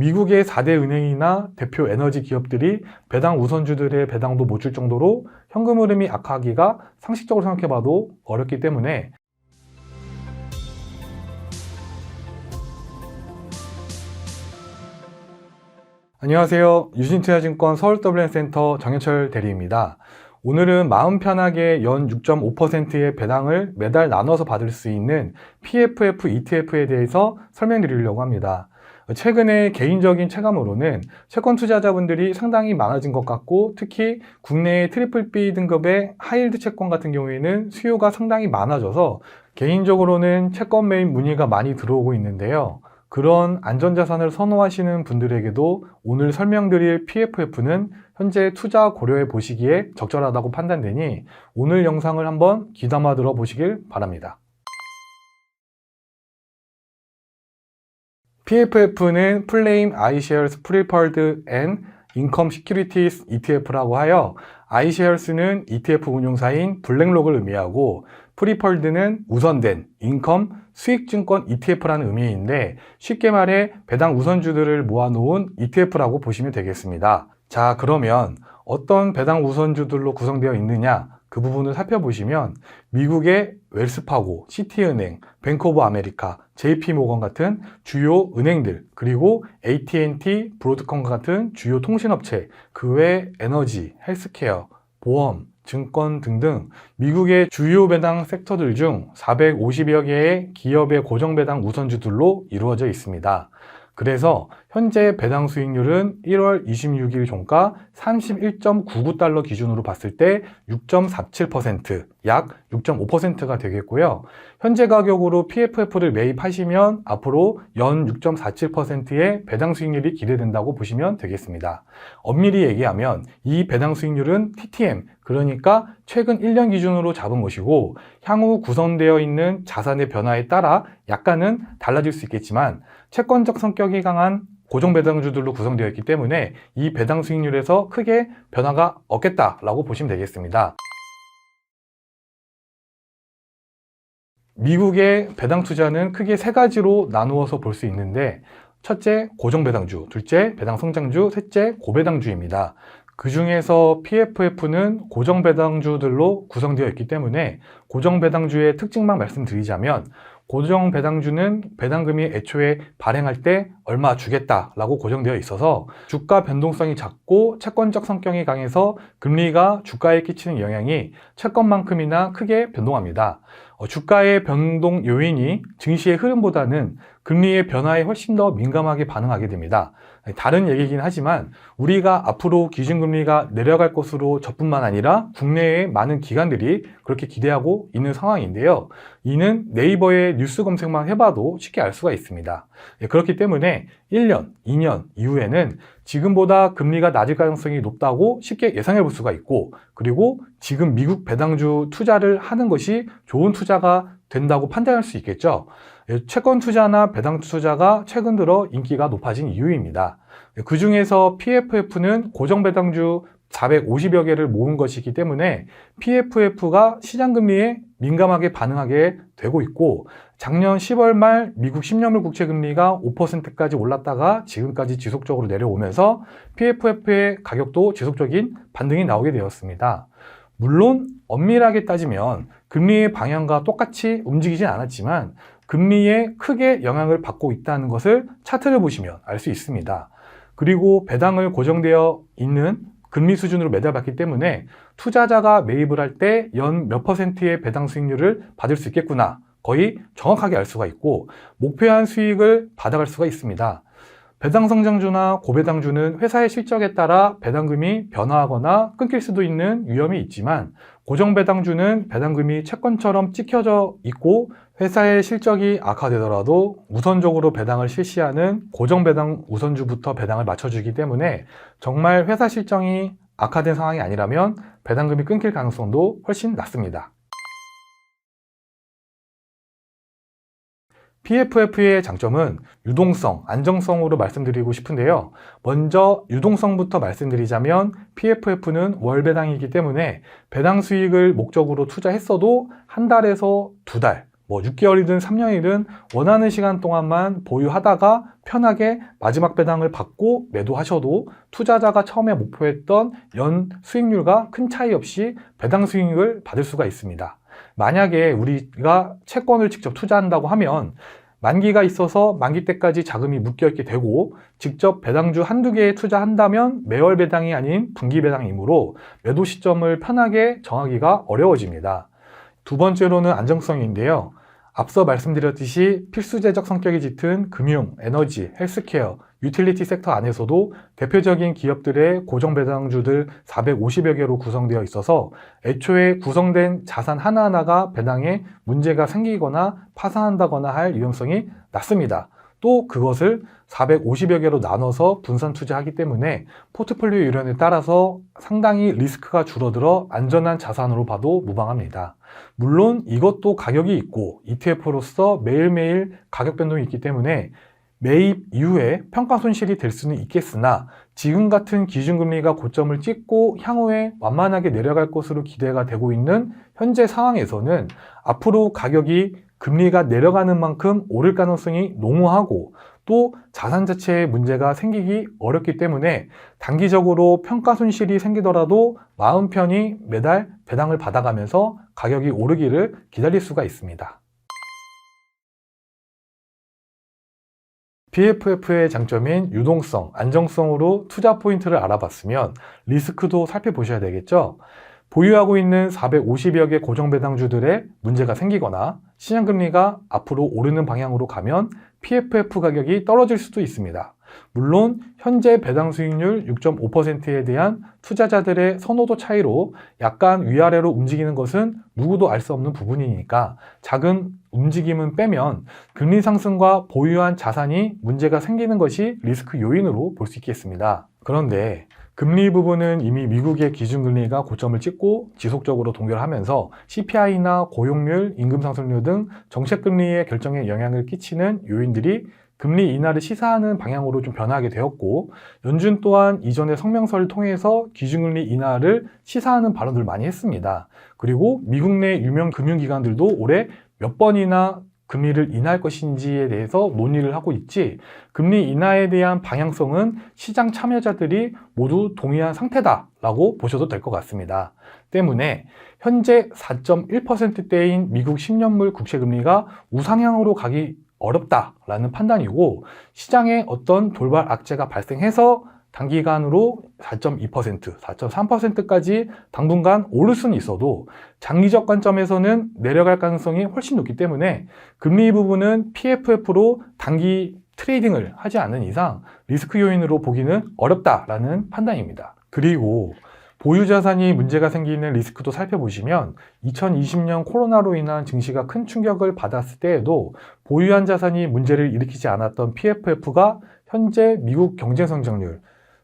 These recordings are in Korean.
미국의 4대 은행이나 대표 에너지 기업들이 배당 우선주들의 배당도 못 줄 정도로 현금 흐름이 악화하기가 상식적으로 생각해봐도 어렵기 때문에 안녕하세요. 유진투자증권 서울더블랜센터 정현철 대리입니다. 오늘은 마음 편하게 연 6.5%의 배당을 매달 나눠서 받을 수 있는 PFF ETF에 대해서 설명드리려고 합니다. 최근에 개인적인 체감으로는 채권 투자자분들이 상당히 많아진 것 같고, 특히 국내의 트리플 B 등급의 하이힐드 채권 같은 경우에는 수요가 상당히 많아져서 개인적으로는 채권 매입 문의가 많이 들어오고 있는데요. 그런 안전자산을 선호하시는 분들에게도 오늘 설명드릴 PFF는 현재 투자 고려해 보시기에 적절하다고 판단되니 오늘 영상을 한번 귀담아 들어 보시길 바랍니다. PFF는 Plain iShares Preferred and Income Securities ETF라고 하여 iShares는 ETF 운용사인 블랙록을 의미하고 프리펄드는 우선된 인컴 수익증권 ETF라는 의미인데, 쉽게 말해 배당 우선주들을 모아놓은 ETF라고 보시면 되겠습니다. 자, 그러면 어떤 배당 우선주들로 구성되어 있느냐, 그 부분을 살펴보시면 미국의 웰스파고, 시티은행, 뱅크 오브 아메리카, JP모건 같은 주요 은행들, 그리고 AT&T, 브로드컴 같은 주요 통신업체, 그 외 에너지, 헬스케어, 보험, 증권 등등 미국의 주요 배당 섹터들 중 450여 개의 기업의 고정배당 우선주들로 이루어져 있습니다. 그래서 현재 배당 수익률은 1월 26일 종가 31.99달러 기준으로 봤을 때 6.47%, 약 6.5%가 되겠고요. 현재 가격으로 PFF를 매입하시면 앞으로 연 6.47%의 배당 수익률이 기대된다고 보시면 되겠습니다. 엄밀히 얘기하면 이 배당 수익률은 TTM, 그러니까 최근 1년 기준으로 잡은 것이고, 향후 구성되어 있는 자산의 변화에 따라 약간은 달라질 수 있겠지만 채권적 성격이 강한 고정배당주들로 구성되어 있기 때문에 이 배당 수익률에서 크게 변화가 없겠다라고 보시면 되겠습니다. 미국의 배당 투자는 크게 세 가지로 나누어서 볼 수 있는데, 첫째 고정배당주, 둘째 배당성장주, 셋째 고배당주입니다. 그 중에서 PFF는 고정배당주들로 구성되어 있기 때문에 고정배당주의 특징만 말씀드리자면, 고정배당주는 배당금이 애초에 발행할 때 얼마 주겠다라고 고정되어 있어서 주가 변동성이 작고 채권적 성격이 강해서 금리가 주가에 끼치는 영향이 채권만큼이나 크게 변동합니다. 주가의 변동 요인이 증시의 흐름보다는 금리의 변화에 훨씬 더 민감하게 반응하게 됩니다. 다른 얘기긴 하지만 우리가 앞으로 기준금리가 내려갈 것으로 저뿐만 아니라 국내의 많은 기관들이 그렇게 기대하고 있는 상황인데요. 이는 네이버의 뉴스 검색만 해봐도 쉽게 알 수가 있습니다. 그렇기 때문에 1년, 2년 이후에는 지금보다 금리가 낮을 가능성이 높다고 쉽게 예상해 볼 수가 있고, 그리고 지금 미국 배당주 투자를 하는 것이 좋은 투자가 된다고 판단할 수 있겠죠. 채권 투자나 배당 투자가 최근 들어 인기가 높아진 이유입니다. 그 중에서 PFF는 고정배당주 450여 개를 모은 것이기 때문에 PFF가 시장금리에 민감하게 반응하게 되고 있고, 작년 10월 말 미국 10년물 국채금리가 5%까지 올랐다가 지금까지 지속적으로 내려오면서 PFF의 가격도 지속적인 반등이 나오게 되었습니다. 물론 엄밀하게 따지면 금리의 방향과 똑같이 움직이진 않았지만 금리에 크게 영향을 받고 있다는 것을 차트를 보시면 알 수 있습니다. 그리고 배당을 고정되어 있는 금리 수준으로 매달 받기 때문에 투자자가 매입을 할 때 연 몇 %의 배당 수익률을 받을 수 있겠구나, 거의 정확하게 알 수가 있고 목표한 수익을 받아갈 수가 있습니다. 배당성장주나 고배당주는 회사의 실적에 따라 배당금이 변화하거나 끊길 수도 있는 위험이 있지만, 고정배당주는 배당금이 채권처럼 찍혀져 있고 회사의 실적이 악화되더라도 우선적으로 배당을 실시하는 고정배당 우선주부터 배당을 맞춰주기 때문에 정말 회사 실적이 악화된 상황이 아니라면 배당금이 끊길 가능성도 훨씬 낮습니다. PFF의 장점은 유동성, 안정성으로 말씀드리고 싶은데요. 먼저 유동성부터 말씀드리자면 PFF는 월배당이기 때문에 배당 수익을 목적으로 투자했어도 한 달에서 두 달, 뭐 6개월이든 3년이든 원하는 시간 동안만 보유하다가 편하게 마지막 배당을 받고 매도하셔도 투자자가 처음에 목표했던 연 수익률과 큰 차이 없이 배당 수익을 받을 수가 있습니다. 만약에 우리가 채권을 직접 투자한다고 하면 만기가 있어서 만기 때까지 자금이 묶여있게 되고 직접 배당주 한두 개에 투자한다면 매월 배당이 아닌 분기 배당이므로 매도 시점을 편하게 정하기가 어려워집니다. 두 번째로는 안정성인데요. 앞서 말씀드렸듯이 필수재적 성격이 짙은 금융, 에너지, 헬스케어, 유틸리티 섹터 안에서도 대표적인 기업들의 고정배당주들 450여 개로 구성되어 있어서 애초에 구성된 자산 하나하나가 배당에 문제가 생기거나 파산한다거나 할 위험성이 낮습니다. 또 그것을 450여 개로 나눠서 분산 투자하기 때문에 포트폴리오 유연에 따라서 상당히 리스크가 줄어들어 안전한 자산으로 봐도 무방합니다. 물론 이것도 가격이 있고 ETF로서 매일매일 가격 변동이 있기 때문에 매입 이후에 평가 손실이 될 수는 있겠으나 지금 같은 기준금리가 고점을 찍고 향후에 완만하게 내려갈 것으로 기대가 되고 있는 현재 상황에서는 앞으로 가격이 금리가 내려가는 만큼 오를 가능성이 농후하고 또 자산 자체에 문제가 생기기 어렵기 때문에 단기적으로 평가 손실이 생기더라도 마음 편히 매달 배당을 받아가면서 가격이 오르기를 기다릴 수가 있습니다. PFF의 장점인 유동성, 안정성으로 투자 포인트를 알아봤으면 리스크도 살펴보셔야 되겠죠. 보유하고 있는 450여 개 고정배당주들의 문제가 생기거나 시장금리가 앞으로 오르는 방향으로 가면 PFF 가격이 떨어질 수도 있습니다. 물론 현재 배당 수익률 6.5%에 대한 투자자들의 선호도 차이로 약간 위아래로 움직이는 것은 누구도 알 수 없는 부분이니까 작은 움직임은 빼면 금리 상승과 보유한 자산이 문제가 생기는 것이 리스크 요인으로 볼 수 있겠습니다. 그런데 금리 부분은 이미 미국의 기준금리가 고점을 찍고 지속적으로 동결하면서 CPI나 고용률, 임금 상승률 등 정책금리의 결정에 영향을 끼치는 요인들이 금리 인하를 시사하는 방향으로 좀 변하게 되었고 연준 또한 이전의 성명서를 통해서 기준금리 인하를 시사하는 발언들을 많이 했습니다. 그리고 미국 내 유명 금융기관들도 올해 몇 번이나 금리를 인하할 것인지에 대해서 논의를 하고 있지 금리 인하에 대한 방향성은 시장 참여자들이 모두 동의한 상태다라고 보셔도 될 것 같습니다. 때문에 현재 4.1%대인 미국 10년물 국채금리가 우상향으로 가기 어렵다라는 판단이고 시장에 어떤 돌발 악재가 발생해서 단기간으로 4.2%, 4.3%까지 당분간 오를 수는 있어도 장기적 관점에서는 내려갈 가능성이 훨씬 높기 때문에 금리 부분은 PFF로 단기 트레이딩을 하지 않는 이상 리스크 요인으로 보기는 어렵다라는 판단입니다. 그리고 보유 자산이 문제가 생기는 리스크도 살펴보시면 2020년 코로나로 인한 증시가 큰 충격을 받았을 때에도 보유한 자산이 문제를 일으키지 않았던 PFF가 현재 미국 경제 성장률,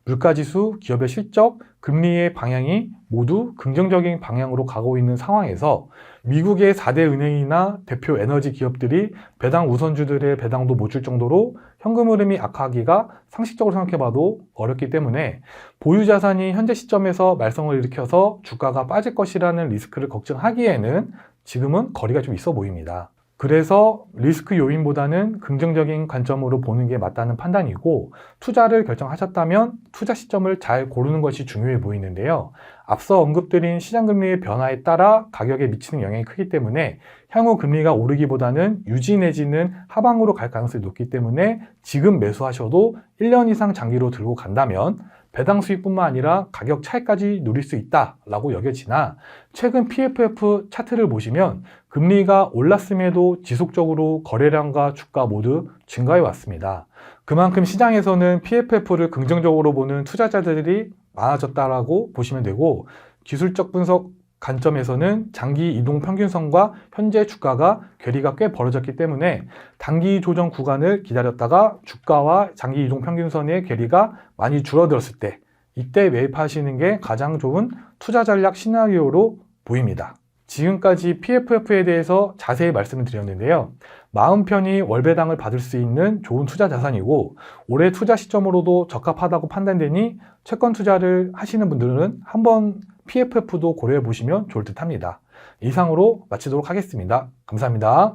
물가지수, 기업의 실적, 금리의 방향이 모두 긍정적인 방향으로 가고 있는 상황에서 미국의 4대 은행이나 대표 에너지 기업들이 배당 우선주들의 배당도 못 줄 정도로 현금 흐름이 악화하기가 상식적으로 생각해봐도 어렵기 때문에 보유 자산이 현재 시점에서 말썽을 일으켜서 주가가 빠질 것이라는 리스크를 걱정하기에는 지금은 거리가 좀 있어 보입니다. 그래서 리스크 요인보다는 긍정적인 관점으로 보는 게 맞다는 판단이고 투자를 결정하셨다면 투자 시점을 잘 고르는 것이 중요해 보이는데요. 앞서 언급드린 시장금리의 변화에 따라 가격에 미치는 영향이 크기 때문에 향후 금리가 오르기보다는 유지 내지는 하방으로 갈 가능성이 높기 때문에 지금 매수하셔도 1년 이상 장기로 들고 간다면 배당 수익뿐만 아니라 가격 차익까지 누릴 수 있다라고 여겨지나 최근 PFF 차트를 보시면 금리가 올랐음에도 지속적으로 거래량과 주가 모두 증가해 왔습니다. 그만큼 시장에서는 PFF를 긍정적으로 보는 투자자들이 많아졌다라고 보시면 되고 기술적 분석 관점에서는 장기 이동 평균선과 현재 주가가 괴리가 꽤 벌어졌기 때문에 단기 조정 구간을 기다렸다가 주가와 장기 이동 평균선의 괴리가 많이 줄어들었을 때 이때 매입하시는 게 가장 좋은 투자 전략 시나리오로 보입니다. 지금까지 PFF에 대해서 자세히 말씀을 드렸는데요. 마음 편히 월배당을 받을 수 있는 좋은 투자 자산이고 올해 투자 시점으로도 적합하다고 판단되니 채권 투자를 하시는 분들은 한번 PFF도 고려해 보시면 좋을 듯 합니다. 이상으로 마치도록 하겠습니다. 감사합니다.